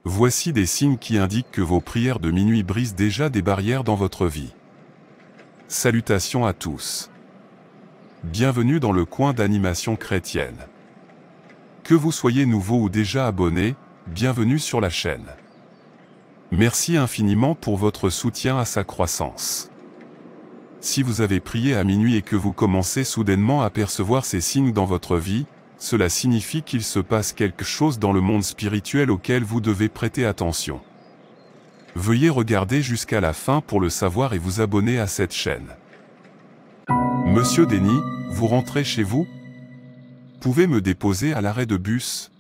Voici des signes qui indiquent que vos prières de minuit brisent déjà des barrières dans votre vie. Salutations à tous. Bienvenue dans le coin d'animation chrétienne. Que vous soyez nouveau ou déjà abonné, bienvenue sur la chaîne. Merci infiniment pour votre soutien à sa croissance. Si vous avez prié à minuit et que vous commencez soudainement à percevoir ces signes dans votre vie, cela signifie qu'il se passe quelque chose dans le monde spirituel auquel vous devez prêter attention. Veuillez regarder jusqu'à la fin pour le savoir et vous abonner à cette chaîne. Monsieur Denis, vous rentrez chez vous? Pouvez me déposer à l'arrêt de bus?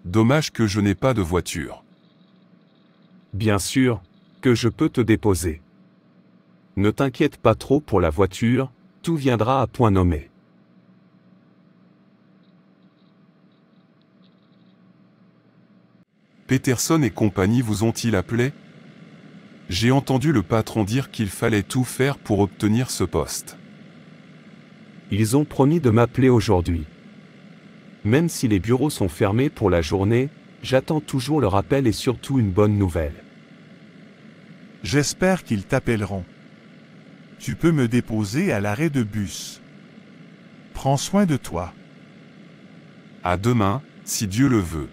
Dommage que je n'ai pas de voiture. Bien sûr, que je peux te déposer. Ne t'inquiète pas trop pour la voiture, tout viendra à point nommé. Peterson et compagnie vous ont-ils appelé? J'ai entendu le patron dire qu'il fallait tout faire pour obtenir ce poste. Ils ont promis de m'appeler aujourd'hui. Même si les bureaux sont fermés pour la journée, j'attends toujours leur appel et surtout une bonne nouvelle. J'espère qu'ils t'appelleront. Tu peux me déposer à l'arrêt de bus. Prends soin de toi. À demain, si Dieu le veut.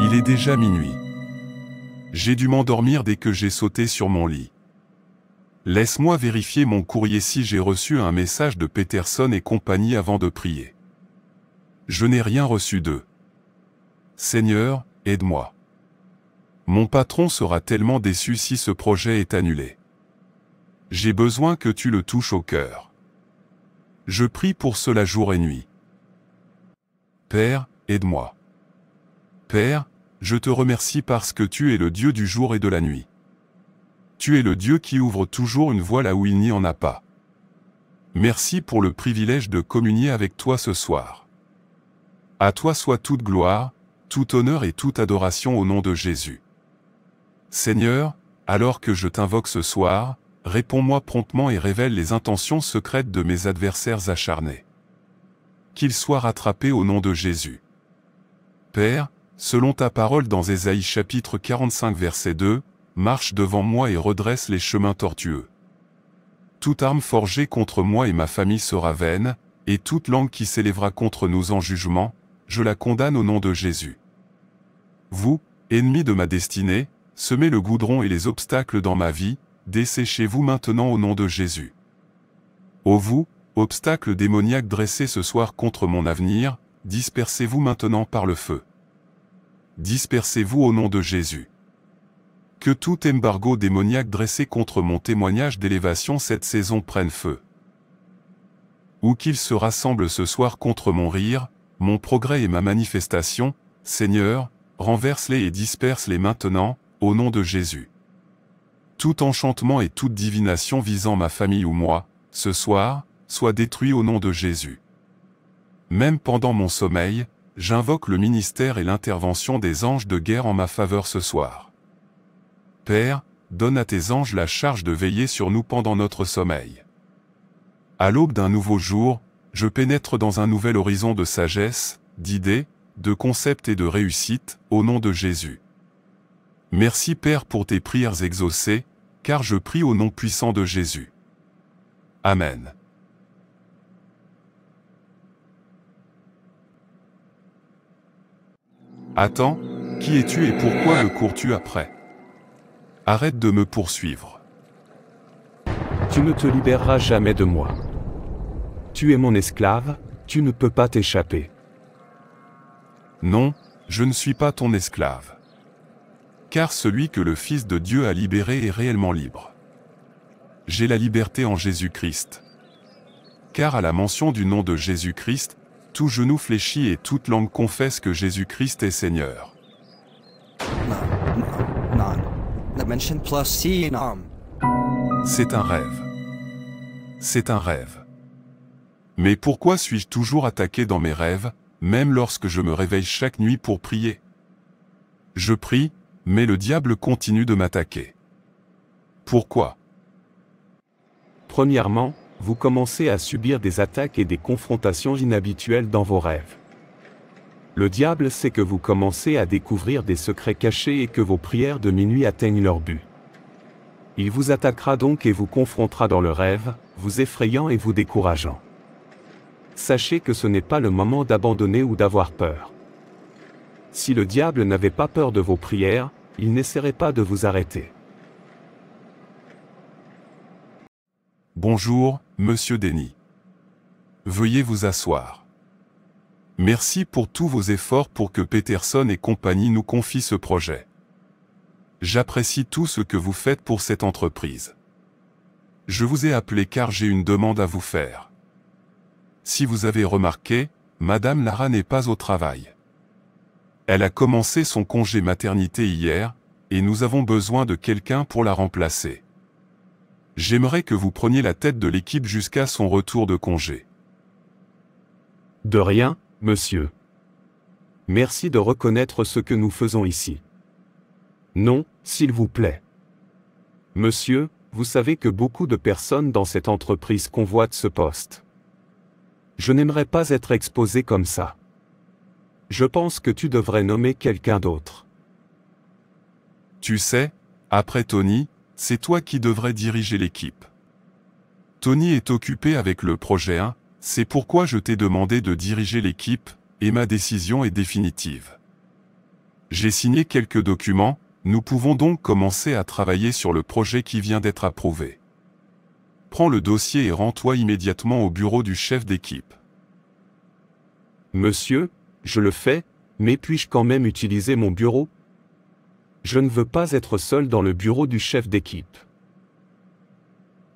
Il est déjà minuit. J'ai dû m'endormir dès que j'ai sauté sur mon lit. Laisse-moi vérifier mon courrier si j'ai reçu un message de Peterson et compagnie avant de prier. Je n'ai rien reçu d'eux. Seigneur, aide-moi. Mon patron sera tellement déçu si ce projet est annulé. J'ai besoin que tu le touches au cœur. Je prie pour cela jour et nuit. Père, aide-moi. Père, je te remercie parce que tu es le Dieu du jour et de la nuit. Tu es le Dieu qui ouvre toujours une voie là où il n'y en a pas. Merci pour le privilège de communier avec toi ce soir. À toi soit toute gloire, tout honneur et toute adoration au nom de Jésus. Seigneur, alors que je t'invoque ce soir, réponds-moi promptement et révèle les intentions secrètes de mes adversaires acharnés. Qu'ils soient rattrapés au nom de Jésus. Père, selon ta parole dans Ésaïe chapitre 45 verset 2, marche devant moi et redresse les chemins tortueux. Toute arme forgée contre moi et ma famille sera vaine, et toute langue qui s'élèvera contre nous en jugement, je la condamne au nom de Jésus. Vous, ennemis de ma destinée, semez le goudron et les obstacles dans ma vie, desséchez-vous maintenant au nom de Jésus. Ô vous, obstacles démoniaques dressés ce soir contre mon avenir, dispersez-vous maintenant par le feu. Dispersez-vous au nom de Jésus. Que tout embargo démoniaque dressé contre mon témoignage d'élévation cette saison prenne feu. Ou qu'ils se rassemblent ce soir contre mon rire, mon progrès et ma manifestation, Seigneur, renverse-les et disperse-les maintenant, au nom de Jésus. Tout enchantement et toute divination visant ma famille ou moi, ce soir, soit détruit au nom de Jésus. Même pendant mon sommeil, j'invoque le ministère et l'intervention des anges de guerre en ma faveur ce soir. Père, donne à tes anges la charge de veiller sur nous pendant notre sommeil. À l'aube d'un nouveau jour, je pénètre dans un nouvel horizon de sagesse, d'idées, de concepts et de réussite, au nom de Jésus. Merci Père pour tes prières exaucées, car je prie au nom puissant de Jésus. Amen. Attends, qui es-tu et pourquoi me cours-tu après? Arrête de me poursuivre. Tu ne te libéreras jamais de moi. Tu es mon esclave, tu ne peux pas t'échapper. Non, je ne suis pas ton esclave. Car celui que le Fils de Dieu a libéré est réellement libre. J'ai la liberté en Jésus-Christ. Car à la mention du nom de Jésus-Christ, tout genou fléchit et toute langue confesse que Jésus-Christ est Seigneur. C'est un rêve. C'est un rêve. Mais pourquoi suis-je toujours attaqué dans mes rêves, même lorsque je me réveille chaque nuit pour prier? Je prie, mais le diable continue de m'attaquer. Pourquoi? Premièrement, vous commencez à subir des attaques et des confrontations inhabituelles dans vos rêves. Le diable sait que vous commencez à découvrir des secrets cachés et que vos prières de minuit atteignent leur but. Il vous attaquera donc et vous confrontera dans le rêve, vous effrayant et vous décourageant. Sachez que ce n'est pas le moment d'abandonner ou d'avoir peur. Si le diable n'avait pas peur de vos prières, il n'essaierait pas de vous arrêter. Bonjour, Monsieur Denis. Veuillez vous asseoir. Merci pour tous vos efforts pour que Peterson et compagnie nous confient ce projet. J'apprécie tout ce que vous faites pour cette entreprise. Je vous ai appelé car j'ai une demande à vous faire. Si vous avez remarqué, Madame Lara n'est pas au travail. Elle a commencé son congé maternité hier, et nous avons besoin de quelqu'un pour la remplacer. J'aimerais que vous preniez la tête de l'équipe jusqu'à son retour de congé. De rien, monsieur. Merci de reconnaître ce que nous faisons ici. Non, s'il vous plaît. Monsieur, vous savez que beaucoup de personnes dans cette entreprise convoitent ce poste. Je n'aimerais pas être exposé comme ça. Je pense que tu devrais nommer quelqu'un d'autre. Tu sais, après Tony, c'est toi qui devrais diriger l'équipe. Tony est occupé avec le projet 1, c'est pourquoi je t'ai demandé de diriger l'équipe, et ma décision est définitive. J'ai signé quelques documents, nous pouvons donc commencer à travailler sur le projet qui vient d'être approuvé. Prends le dossier et rends-toi immédiatement au bureau du chef d'équipe. Monsieur, je le fais, mais puis-je quand même utiliser mon bureau ? Je ne veux pas être seul dans le bureau du chef d'équipe.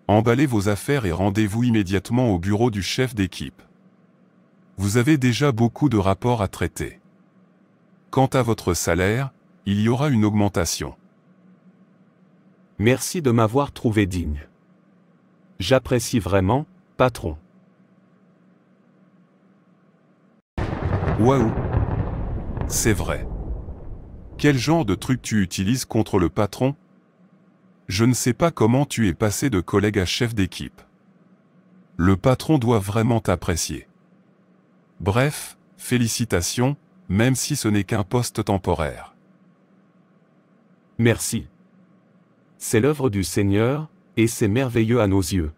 Emballez vos affaires et rendez-vous immédiatement au bureau du chef d'équipe. Vous avez déjà beaucoup de rapports à traiter. Quant à votre salaire, il y aura une augmentation. Merci de m'avoir trouvé digne. J'apprécie vraiment, patron. Waouh! C'est vrai. Quel genre de truc tu utilises contre le patron? Je ne sais pas comment tu es passé de collègue à chef d'équipe. Le patron doit vraiment t'apprécier. Bref, félicitations, même si ce n'est qu'un poste temporaire. Merci. C'est l'œuvre du Seigneur, et c'est merveilleux à nos yeux.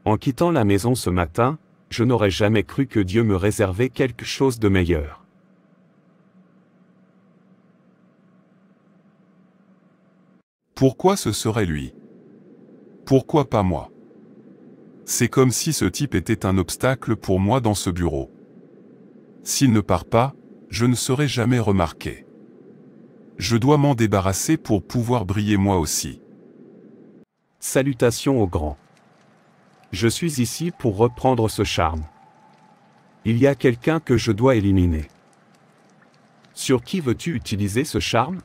En quittant la maison ce matin, je n'aurais jamais cru que Dieu me réservait quelque chose de meilleur. Pourquoi ce serait lui? Pourquoi pas moi? C'est comme si ce type était un obstacle pour moi dans ce bureau. S'il ne part pas, je ne serai jamais remarqué. Je dois m'en débarrasser pour pouvoir briller moi aussi. Salutations au grand. Je suis ici pour reprendre ce charme. Il y a quelqu'un que je dois éliminer. Sur qui veux-tu utiliser ce charme?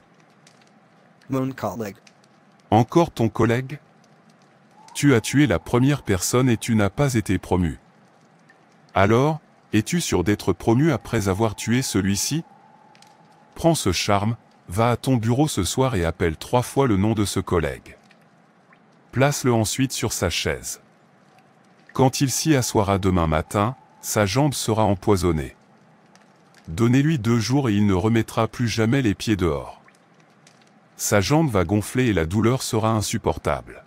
Mon collègue. Encore ton collègue? Tu as tué la première personne et tu n'as pas été promu. Alors, es-tu sûr d'être promu après avoir tué celui-ci? Prends ce charme, va à ton bureau ce soir et appelle 3 fois le nom de ce collègue. Place-le ensuite sur sa chaise. Quand il s'y assoira demain matin, sa jambe sera empoisonnée. Donnez-lui 2 jours et il ne remettra plus jamais les pieds dehors. Sa jambe va gonfler et la douleur sera insupportable.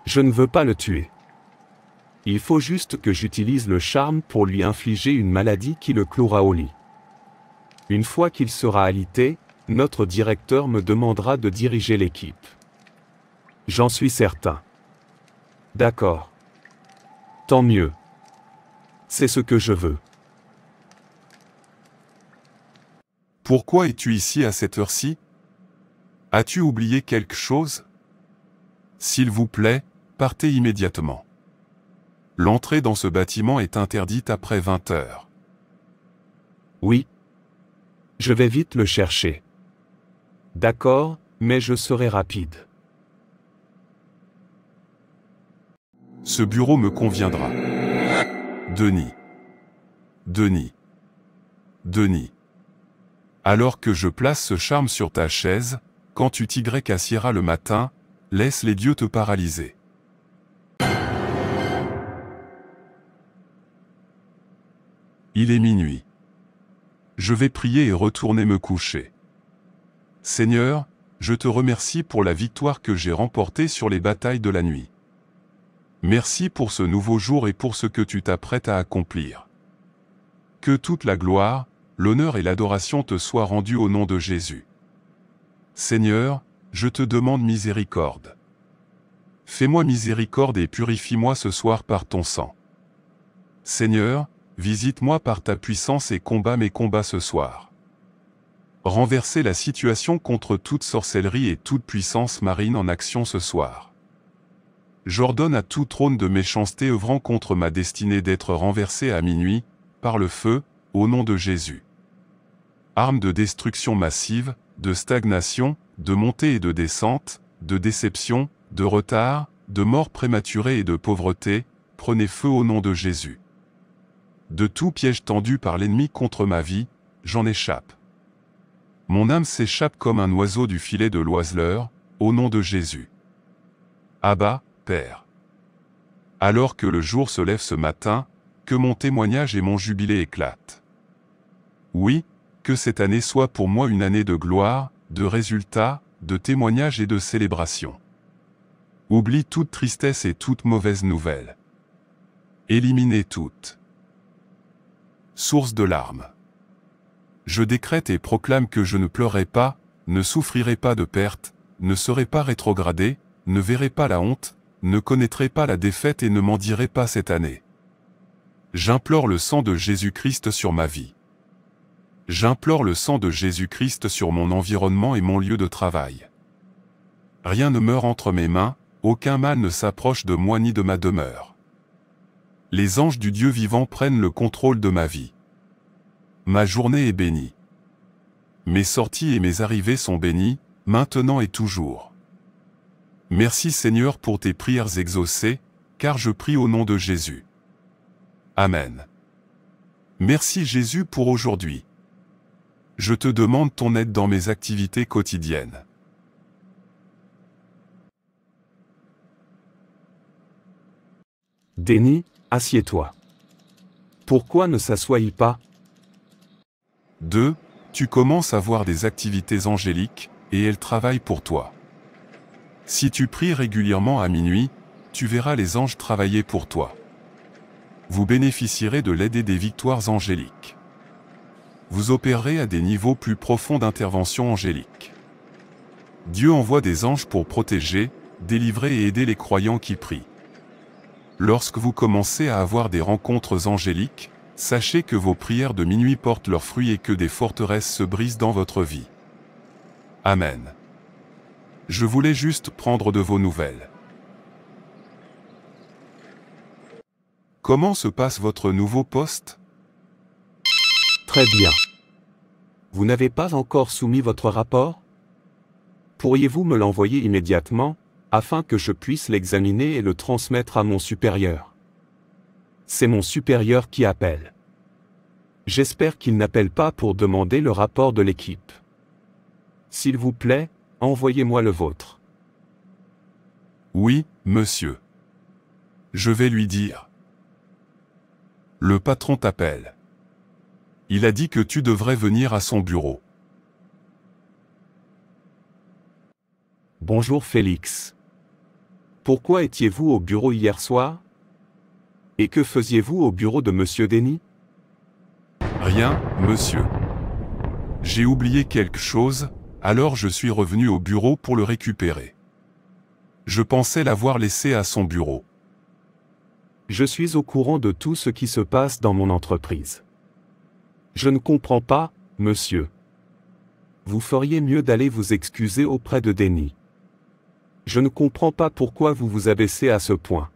Je ne veux pas le tuer. Il faut juste que j'utilise le charme pour lui infliger une maladie qui le clouera au lit. Une fois qu'il sera alité, notre directeur me demandera de diriger l'équipe. J'en suis certain. D'accord. Tant mieux. C'est ce que je veux. Pourquoi es-tu ici à cette heure-ci? As-tu oublié quelque chose? S'il vous plaît, partez immédiatement. L'entrée dans ce bâtiment est interdite après 20 heures. Oui. Je vais vite le chercher. D'accord, mais je serai rapide. Ce bureau me conviendra. Denis. Denis. Denis. Alors que je place ce charme sur ta chaise, quand tu t'y assiéras le matin, laisse les dieux te paralyser. Il est minuit. Je vais prier et retourner me coucher. Seigneur, je te remercie pour la victoire que j'ai remportée sur les batailles de la nuit. Merci pour ce nouveau jour et pour ce que tu t'apprêtes à accomplir. Que toute la gloire, l'honneur et l'adoration te soient rendus au nom de Jésus. Seigneur, je te demande miséricorde. Fais-moi miséricorde et purifie-moi ce soir par ton sang. Seigneur, visite-moi par ta puissance et combat mes combats ce soir. Renversez la situation contre toute sorcellerie et toute puissance marine en action ce soir. J'ordonne à tout trône de méchanceté œuvrant contre ma destinée d'être renversé à minuit, par le feu, au nom de Jésus. Armes de destruction massive, de stagnation, de montée et de descente, de déception, de retard, de mort prématurée et de pauvreté, prenez feu au nom de Jésus. De tout piège tendu par l'ennemi contre ma vie, j'en échappe. Mon âme s'échappe comme un oiseau du filet de l'oiseleur, au nom de Jésus. Abba, Père. Alors que le jour se lève ce matin, que mon témoignage et mon jubilé éclatent. Oui, que cette année soit pour moi une année de gloire, de résultats, de témoignages et de célébration. Oublie toute tristesse et toute mauvaise nouvelle. Éliminez toutes source de larmes. Je décrète et proclame que je ne pleurerai pas, ne souffrirai pas de perte, ne serai pas rétrogradé, ne verrai pas la honte, ne connaîtrai pas la défaite et ne mendirai pas cette année. J'implore le sang de Jésus-Christ sur ma vie. J'implore le sang de Jésus-Christ sur mon environnement et mon lieu de travail. Rien ne meurt entre mes mains, aucun mal ne s'approche de moi ni de ma demeure. Les anges du Dieu vivant prennent le contrôle de ma vie. Ma journée est bénie. Mes sorties et mes arrivées sont bénies, maintenant et toujours. Merci Seigneur pour tes prières exaucées, car je prie au nom de Jésus. Amen. Merci Jésus pour aujourd'hui. Je te demande ton aide dans mes activités quotidiennes. Déni, assieds-toi. Pourquoi ne s'assoit-il pas? 2. Tu commences à voir des activités angéliques, et elles travaillent pour toi. Si tu pries régulièrement à minuit, tu verras les anges travailler pour toi. Vous bénéficierez de l'aide et des victoires angéliques. Vous opérerez à des niveaux plus profonds d'intervention angélique. Dieu envoie des anges pour protéger, délivrer et aider les croyants qui prient. Lorsque vous commencez à avoir des rencontres angéliques, sachez que vos prières de minuit portent leurs fruits et que des forteresses se brisent dans votre vie. Amen. Je voulais juste prendre de vos nouvelles. Comment se passe votre nouveau poste? Très bien. Vous n'avez pas encore soumis votre rapport? Pourriez-vous me l'envoyer immédiatement, afin que je puisse l'examiner et le transmettre à mon supérieur? C'est mon supérieur qui appelle. J'espère qu'il n'appelle pas pour demander le rapport de l'équipe. S'il vous plaît, envoyez-moi le vôtre. Oui, monsieur. Je vais lui dire. Le patron t'appelle. Il a dit que tu devrais venir à son bureau. Bonjour Félix. Pourquoi étiez-vous au bureau hier soir? Et que faisiez-vous au bureau de Monsieur Déni? Rien, monsieur. J'ai oublié quelque chose, alors je suis revenu au bureau pour le récupérer. Je pensais l'avoir laissé à son bureau. Je suis au courant de tout ce qui se passe dans mon entreprise. Je ne comprends pas, monsieur. Vous feriez mieux d'aller vous excuser auprès de Déni. Je ne comprends pas pourquoi vous vous abaissez à ce point.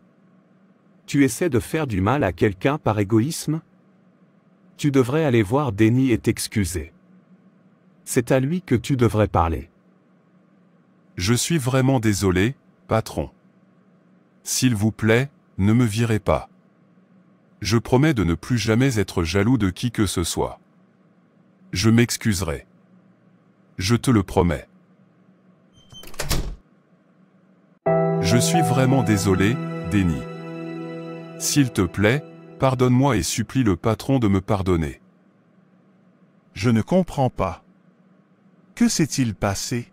Tu essaies de faire du mal à quelqu'un par égoïsme? Tu devrais aller voir Déni et t'excuser. C'est à lui que tu devrais parler. Je suis vraiment désolé, patron. S'il vous plaît, ne me virez pas. Je promets de ne plus jamais être jaloux de qui que ce soit. Je m'excuserai. Je te le promets. Je suis vraiment désolé, Déni. S'il te plaît, Pardonne-moi et supplie le patron de me pardonner. Je ne comprends pas. Que s'est-il passé?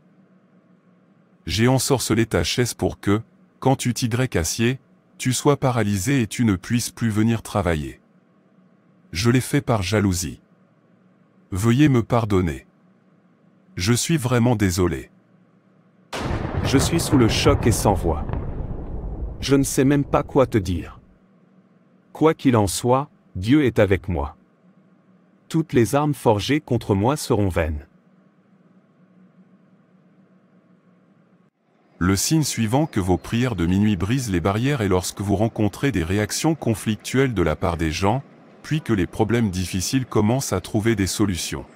J'ai ensorcelé ta chaise pour que, quand tu t'y assieds, tu sois paralysé et tu ne puisses plus venir travailler. Je l'ai fait par jalousie. Veuillez me pardonner. Je suis vraiment désolé. Je suis sous le choc et sans voix. Je ne sais même pas quoi te dire. Quoi qu'il en soit, Dieu est avec moi. Toutes les armes forgées contre moi seront vaines. Le signe suivant que vos prières de minuit brisent les barrières est lorsque vous rencontrez des réactions conflictuelles de la part des gens, puis que les problèmes difficiles commencent à trouver des solutions.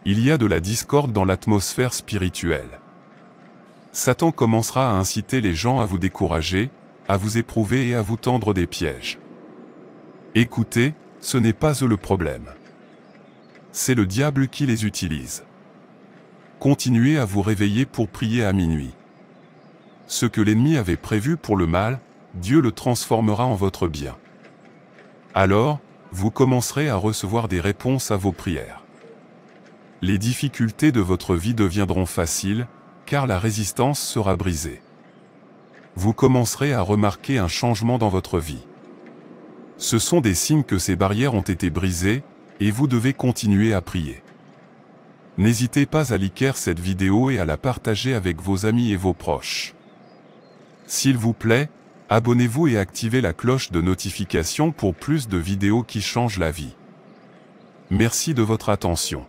Il y a de la discorde dans l'atmosphère spirituelle. Satan commencera à inciter les gens à vous décourager, à vous éprouver et à vous tendre des pièges. Écoutez, ce n'est pas eux le problème. C'est le diable qui les utilise. Continuez à vous réveiller pour prier à minuit. Ce que l'ennemi avait prévu pour le mal, Dieu le transformera en votre bien. Alors, vous commencerez à recevoir des réponses à vos prières. Les difficultés de votre vie deviendront faciles, car la résistance sera brisée. Vous commencerez à remarquer un changement dans votre vie. Ce sont des signes que ces barrières ont été brisées, et vous devez continuer à prier. N'hésitez pas à liker cette vidéo et à la partager avec vos amis et vos proches. S'il vous plaît, abonnez-vous et activez la cloche de notification pour plus de vidéos qui changent la vie. Merci de votre attention.